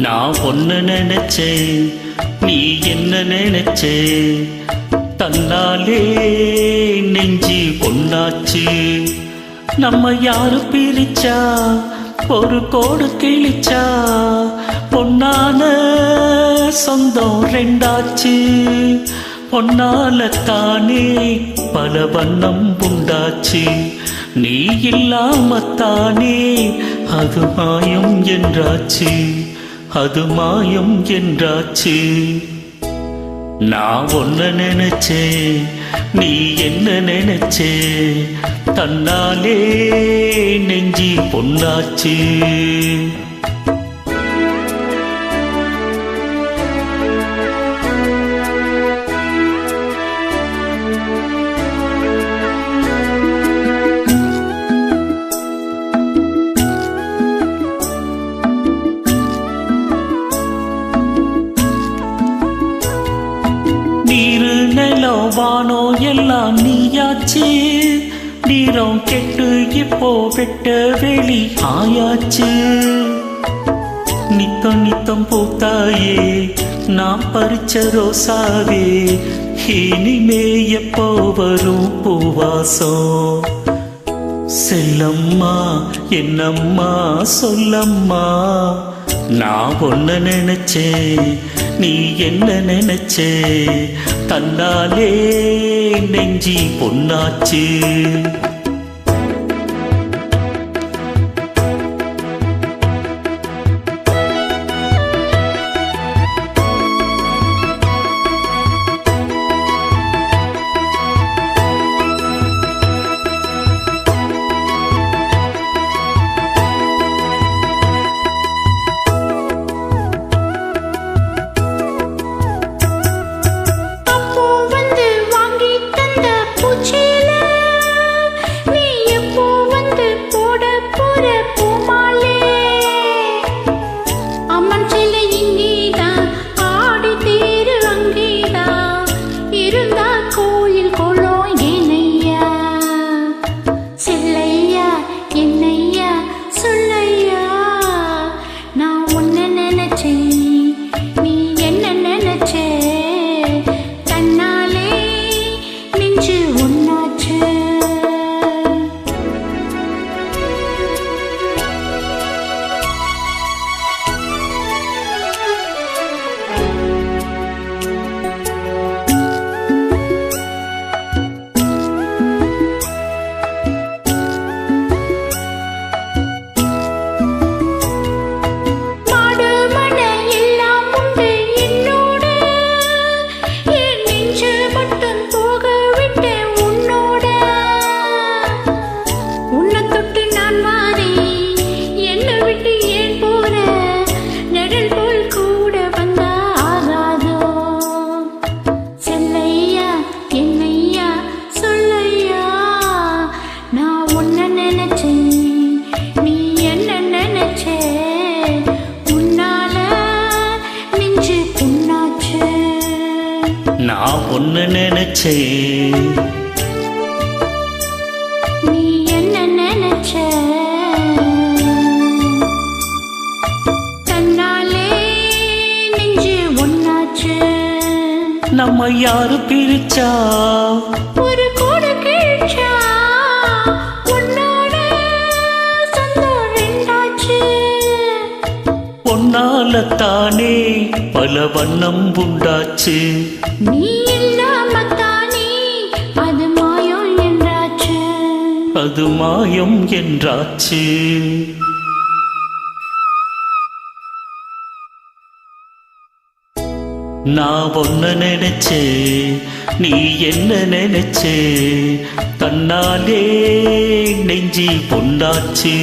நான் ஒன்னு நினைச்சேன், நீ என்ன நினைச்சே? தன்னாலே நெஞ்சி பொன்னாச்சு. நம்ம யாரு பிரிச்சா ஒரு கோடு கிழிச்சா? பொன்னான சொந்தம் ரெண்டாச்சு. பொன்னால தானே பல வண்ணம் உண்டாச்சு. நீ இல்லாமத்தானே அது மாயம் என்றாச்சு, அது மாயம் என்றாச்சு. நான் ஒன்ன நினைச்சே, நீ என்ன நினைச்சே? தன்னாலே நெஞ்சி பொன்னாச்சு. நீரு நிலம் வானோ எல்லாம் நீயாச்சு. நீரம் கெட்டு இப்போ வெட்ட வெளி ஆயாச்சு. நித்தம் நித்தம் பூத்தாயே நான் பறிச்ச ரோசாவே. இனிமே எப்போ வரும் பூவாசம்? செல்லம்மா என்னம்மா சொல்லம்மா. நான் ஒன்ன நினைச்சேன், நீ என்ன நினைச்சே? தன்னாலே நெஞ்சி பொன்னாச்சு. நான் ஒன்னு நினைச்சே, நீ என்ன நினைச்ச? தன்னாலே நெஞ்சு ஒன்னாச்சு. நம்ம யாரு பிரிச்சா ஒரு கோடு கிழிச்சா? உன்னோட சொந்தம் ரெண்டாச்சு. பொன்னால தானே பல வண்ணம் உண்டாச்சு. நீ இல்லாம தானே அது மாயம் என்றாச்சு, அது மாயம் என்றாச்சு. நான் ஒன்ன நினைச்சே, நீ என்ன நினைச்சே? தன்னாலே நெஞ்சி பொன்னாச்சு.